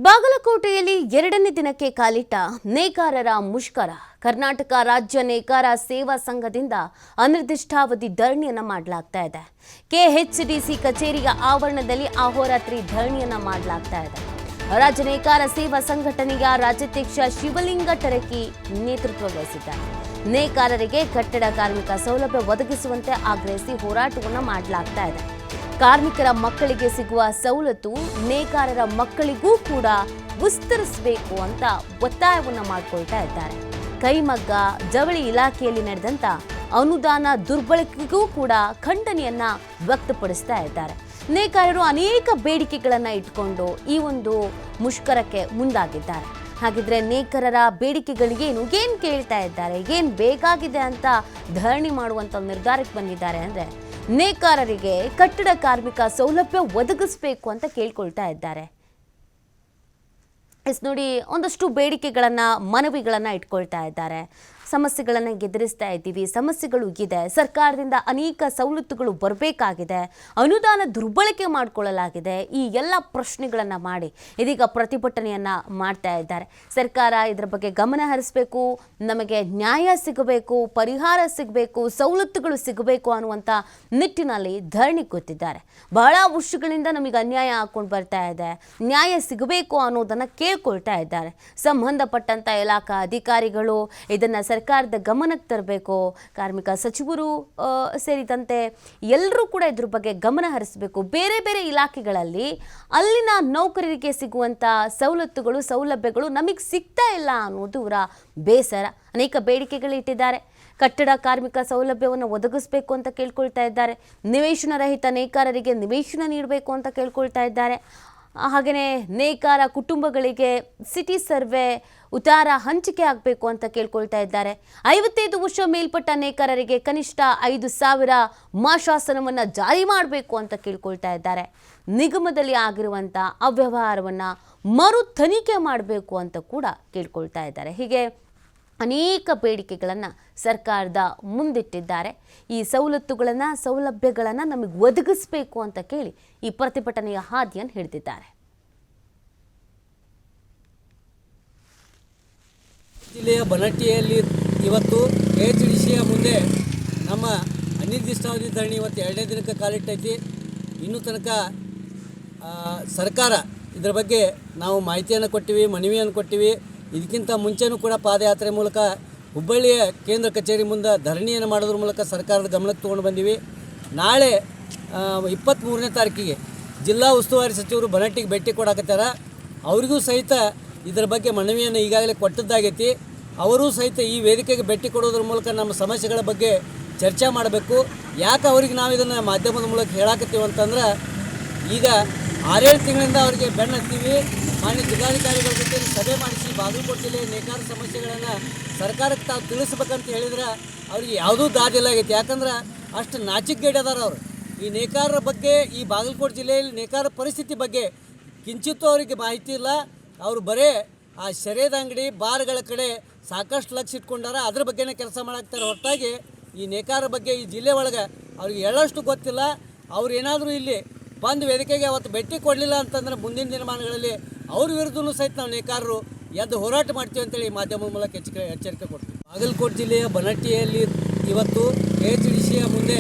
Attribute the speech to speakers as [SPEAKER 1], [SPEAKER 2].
[SPEAKER 1] ಬಾಗಲಕೋಟೆಯಲ್ಲಿ ಎರಡನೇ ದಿನಕ್ಕೆ ಕಾಲಿಟ್ಟ ನೇಕಾರರ ಮುಷ್ಕರ. ಕರ್ನಾಟಕ ರಾಜ್ಯ ನೇಕಾರ ಸೇವಾ ಸಂಘದಿಂದ ಅನಿರ್ದಿಷ್ಟಾವಧಿ ಧರಣಿಯನ್ನ ಮಾಡಲಾಗ್ತಾ ಇದೆ. ಕೆಎಚ್ಡಿಸಿ ಕಚೇರಿಯ ಆವರಣದಲ್ಲಿ ಅಹೋರಾತ್ರಿ ಧರಣಿಯನ್ನ ಮಾಡಲಾಗ್ತಾ ಇದೆ. ರಾಜ್ಯ ನೇಕಾರ ಸೇವಾ ಸಂಘಟನೆಯ ರಾಜ್ಯಾಧ್ಯಕ್ಷ ಶಿವಲಿಂಗ ಟರಕಿ ನೇತೃತ್ವ ವಹಿಸಿದ್ದಾರೆ. ನೇಕಾರರಿಗೆ ಕಟ್ಟಡ ಕಾರ್ಮಿಕ ಸೌಲಭ್ಯ ಒದಗಿಸುವಂತೆ ಆಗ್ರಹಿಸಿ ಹೋರಾಟವನ್ನು ಮಾಡಲಾಗ್ತಾ ಇದೆ. ಕಾರ್ಮಿಕರ ಮಕ್ಕಳಿಗೆ ಸಿಗುವ ಸವಲತ್ತು ನೇಕಾರರ ಮಕ್ಕಳಿಗೂ ಕೂಡ ವಿಸ್ತರಿಸಬೇಕು ಅಂತ ಒತ್ತಾಯವನ್ನು ಮಾಡಿಕೊಳ್ತಾ ಇದ್ದಾರೆ. ಕೈಮಗ್ಗ ಜವಳಿ ಇಲಾಖೆಯಲ್ಲಿ ನಡೆದಂತ ಅನುದಾನ ದುರ್ಬಳಕೆಗೂ ಕೂಡ ಖಂಡನೆಯನ್ನ ವ್ಯಕ್ತಪಡಿಸ್ತಾ ಇದ್ದಾರೆ. ನೇಕಾರರು ಅನೇಕ ಬೇಡಿಕೆಗಳನ್ನು ಇಟ್ಕೊಂಡು ಈ ಒಂದು ಮುಷ್ಕರಕ್ಕೆ ಮುಂದಾಗಿದ್ದಾರೆ. ಹಾಗಿದ್ರೆ ನೇಕಾರರ ಬೇಡಿಕೆಗಳಿಗೇನು ಏನ್ ಕೇಳ್ತಾ ಇದ್ದಾರೆ, ಏನ್ ಬೇಕಾಗಿದೆ ಅಂತ ಧರಣಿ ಮಾಡುವಂತ ನಿರ್ಧಾರಕ್ಕೆ ಬಂದಿದ್ದಾರೆ ಅಂದ್ರೆ ನೇಕಾರರಿಗೆ ಕಟ್ಟಡ ಕಾರ್ಮಿಕ ಸೌಲಭ್ಯ ಒದಗಿಸಬೇಕು ಅಂತ ಕೇಳ್ಕೊಳ್ತಾ ಇದ್ದಾರೆ. ನೋಡಿ, ಒಂದಷ್ಟು ಬೇಡಿಕೆಗಳನ್ನ ಮನವಿಗಳನ್ನ ಇಟ್ಕೊಳ್ತಾ ಇದ್ದಾರೆ. ಸಮಸ್ಯೆಗಳನ್ನು ಎದುರಿಸ್ತಾ ಇದ್ದೀವಿ, ಸಮಸ್ಯೆಗಳು ಇದೆ, ಸರ್ಕಾರದಿಂದ ಅನೇಕ ಸವಲತ್ತುಗಳು ಬರಬೇಕಾಗಿದೆ, ಅನುದಾನ ದುರ್ಬಳಕೆ ಮಾಡಿಕೊಳ್ಳಲಾಗಿದೆ, ಈ ಎಲ್ಲ ಪ್ರಶ್ನೆಗಳನ್ನು ಮಾಡಿ ಇದೀಗ ಪ್ರತಿಭಟನೆಯನ್ನ ಮಾಡ್ತಾ ಇದ್ದಾರೆ. ಸರ್ಕಾರ ಇದರ ಬಗ್ಗೆ ಗಮನ ಹರಿಸಬೇಕು, ನಮಗೆ ನ್ಯಾಯ ಸಿಗಬೇಕು, ಪರಿಹಾರ ಸಿಗಬೇಕು, ಸವಲತ್ತುಗಳು ಸಿಗಬೇಕು ಅನ್ನುವಂಥ ನಿಟ್ಟಿನಲ್ಲಿ ಧರಣಿ ಕೂತಿದ್ದಾರೆ. ಬಹಳ ವರ್ಷಗಳಿಂದ ನಮಗೆ ಅನ್ಯಾಯ ಹಾಕೊಂಡು ಬರ್ತಾ ಇದೆ, ನ್ಯಾಯ ಸಿಗಬೇಕು ಅನ್ನೋದನ್ನು ಕೇಳ್ಕೊಳ್ತಾ ಇದ್ದಾರೆ. ಸಂಬಂಧಪಟ್ಟಂಥ ಇಲಾಖಾ ಅಧಿಕಾರಿಗಳು ಇದನ್ನು ಸರ್ಕಾರದ ಗಮನಕ್ಕೆ ತರಬೇಕು. ಕಾರ್ಮಿಕ ಸಚಿವರು ಸೇರಿದಂತೆ ಎಲ್ಲರೂ ಕೂಡ ಇದ್ರ ಬಗ್ಗೆ ಗಮನ ಹರಿಸಬೇಕು. ಬೇರೆ ಬೇರೆ ಇಲಾಖೆಗಳಲ್ಲಿ ಅಲ್ಲಿನ ನೌಕರರಿಗೆ ಸಿಗುವಂಥ ಸವಲತ್ತುಗಳು ಸೌಲಭ್ಯಗಳು ನಮಗೆ ಸಿಗ್ತಾ ಇಲ್ಲ ಅನ್ನೋದು ಇವರ ಬೇಸರ. ಅನೇಕ ಬೇಡಿಕೆಗಳು ಇಟ್ಟಿದ್ದಾರೆ. ಕಟ್ಟಡ ಕಾರ್ಮಿಕ ಸೌಲಭ್ಯವನ್ನು ಒದಗಿಸಬೇಕು ಅಂತ ಕೇಳ್ಕೊಳ್ತಾ ಇದ್ದಾರೆ. ನಿವೇಶನ ರಹಿತ ನೇಕಾರರಿಗೆ ನಿವೇಶನ ನೀಡಬೇಕು ಅಂತ ಕೇಳ್ಕೊಳ್ತಾ ಇದ್ದಾರೆ. ಹಾಗೆಯೇ ನೇಕಾರ ಕುಟುಂಬಗಳಿಗೆ ಸಿಟಿ ಸರ್ವೆ ಉತ್ತಾರ ಹಂಚಿಕೆ ಆಗಬೇಕು ಅಂತ ಕೇಳ್ಕೊಳ್ತಾ ಇದ್ದಾರೆ. 55 ವರ್ಷ ಮೇಲ್ಪಟ್ಟ ನೇಕಾರರಿಗೆ ಕನಿಷ್ಠ 5,000 ಮಾಶಾಸನವನ್ನು ಜಾರಿ ಮಾಡಬೇಕು ಅಂತ ಕೇಳ್ಕೊಳ್ತಾ ಇದ್ದಾರೆ. ನಿಗಮದಲ್ಲಿ ಆಗಿರುವಂಥ ಅವ್ಯವಹಾರವನ್ನು ಮರು ತನಿಖೆ ಮಾಡಬೇಕು ಅಂತ ಕೂಡ ಕೇಳ್ಕೊಳ್ತಾ ಇದ್ದಾರೆ. ಹೀಗೆ ಅನೇಕ ಬೇಡಿಕೆಗಳನ್ನು ಸರ್ಕಾರದ ಮುಂದಿಟ್ಟಿದ್ದಾರೆ. ಈ ಸವಲತ್ತುಗಳನ್ನು ಸೌಲಭ್ಯಗಳನ್ನು ನಮಗೆ ಒದಗಿಸಬೇಕು ಅಂತ ಕೇಳಿ ಈ ಪ್ರತಿಭಟನೆಯ ಹಾದಿಯನ್ನು ಹಿಡಿದಿದ್ದಾರೆ.
[SPEAKER 2] ಜಿಲ್ಲೆಯ ಬನಟ್ಟಿಯಲ್ಲಿ ಇವತ್ತು ಕೆಎಚ್ಡಿಸಿಯ ಮುಂದೆ ನಮ್ಮ ಅನಿರ್ದಿಷ್ಟಾವಧಿ ಧರಣಿ ಇವತ್ತು ಎರಡನೇ ದಿನಕ್ಕೆ ಕಾಲಿಟ್ಟೈತಿ. ಇನ್ನೂ ತನಕ ಸರ್ಕಾರ ಇದರ ಬಗ್ಗೆ ನಾವು ಮಾಹಿತಿಯನ್ನು ಕೊಟ್ಟಿವಿ, ಮನವಿಯನ್ನು ಕೊಟ್ಟಿವಿ. ಇದಕ್ಕಿಂತ ಮುಂಚೆನೂ ಕೂಡ ಪಾದಯಾತ್ರೆ ಮೂಲಕ ಹುಬ್ಬಳ್ಳಿಯ ಕೇಂದ್ರ ಕಚೇರಿ ಮುಂದೆ ಧರಣಿಯನ್ನು ಮಾಡೋದ್ರ ಮೂಲಕ ಸರ್ಕಾರದ ಗಮನಕ್ಕೆ ತೊಗೊಂಡು ಬಂದೀವಿ. ನಾಳೆ 23ನೇ ತಾರೀಕಿಗೆ ಜಿಲ್ಲಾ ಉಸ್ತುವಾರಿ ಸಚಿವರು ಬನಟ್ಟಿಗೆ ಭೇಟಿ ಕೊಡಾಕತ್ತಾರ. ಅವರಿಗೂ ಸಹಿತ ಇದರ ಬಗ್ಗೆ ಮನವಿಯನ್ನು ಈಗಾಗಲೇ ಕೊಟ್ಟದ್ದಾಗೈತಿ. ಅವರೂ ಸಹಿತ ಈ ವೇದಿಕೆಗೆ ಭೇಟಿ ಕೊಡೋದ್ರ ಮೂಲಕ ನಮ್ಮ ಸಮಸ್ಯೆಗಳ ಬಗ್ಗೆ ಚರ್ಚೆ ಮಾಡಬೇಕು. ಯಾಕೆ ಅವ್ರಿಗೆ ನಾವು ಇದನ್ನು ಮಾಧ್ಯಮದ ಮೂಲಕ ಹೇಳಾಕತ್ತೀವಿ ಅಂತಂದ್ರೆ, ಈಗ 6-7 ತಿಂಗಳಿಂದ ಅವರಿಗೆ ಬೆನ್ನು ಹತ್ತೀವಿ. ಮಾನ್ಯ ಜಿಲ್ಲಾಧಿಕಾರಿಗಳ ಜೊತೆ ಸಭೆ ಮಾಡಿಸಿ ಬಾಗಲಕೋಟೆ ಜಿಲ್ಲೆಯ ನೇಕಾರ ಸಮಸ್ಯೆಗಳನ್ನು ಸರ್ಕಾರಕ್ಕೆ ತಾವು ತಿಳಿಸ್ಬೇಕಂತ ಹೇಳಿದ್ರೆ ಅವ್ರಿಗೆ ಯಾವುದೂ ದಾದಿಲ್ಲ ಆಗೈತಿ. ಯಾಕಂದ್ರೆ ಅಷ್ಟು ನಾಚಿಕೆಗೇಡಿ ಅದಾರ ಅವರು. ಈ ನೇಕಾರರ ಬಗ್ಗೆ, ಈ ಬಾಗಲಕೋಟೆ ಜಿಲ್ಲೆಯಲ್ಲಿ ನೇಕಾರ ಪರಿಸ್ಥಿತಿ ಬಗ್ಗೆ ಕಿಂಚಿತ್ತೂ ಅವರಿಗೆ ಮಾಹಿತಿ ಇಲ್ಲ. ಅವರು ಬರೇ ಆ ಶರೇದ ಅಂಗಡಿ ಬಾರ್ಗಳ ಕಡೆ ಸಾಕಷ್ಟು ಲಕ್ಷ ಇಟ್ಕೊಂಡಾರ, ಅದ್ರ ಬಗ್ಗೆನೇ ಕೆಲಸ ಮಾಡಾಕ್ತಾರೆ ಹೊರತಾಗಿ ಈ ನೇಕಾರ ಬಗ್ಗೆ ಈ ಜಿಲ್ಲೆ ಒಳಗೆ ಅವ್ರಿಗೆ ಎಳ್ಳಷ್ಟು ಗೊತ್ತಿಲ್ಲ. ಅವ್ರು ಏನಾದರೂ ಇಲ್ಲಿ ಬಂದು ವೇದಿಕೆಗೆ ಅವತ್ತು ಭೇಟಿ ಕೊಡಲಿಲ್ಲ ಅಂತಂದ್ರೆ ಮುಂದಿನ ದಿನಮಾನಗಳಲ್ಲಿ ಅವ್ರ ವಿರುದ್ಧವೂ ಸಹಿತ ನಾವು ನೇಕಾರರು ಎದ್ದು ಹೋರಾಟ ಮಾಡ್ತೀವಿ ಅಂತೇಳಿ ಮಾಧ್ಯಮದ ಮೂಲಕ ಎಚ್ಚರಿಕೆ ಕೊಡ್ತೀವಿ. ಬಾಗಲಕೋಟೆ ಜಿಲ್ಲೆಯ ಬನಟ್ಟಿಯಲ್ಲಿ ಇವತ್ತು ಕೆಎಚ್ಡಿಸಿಯ ಮುಂದೆ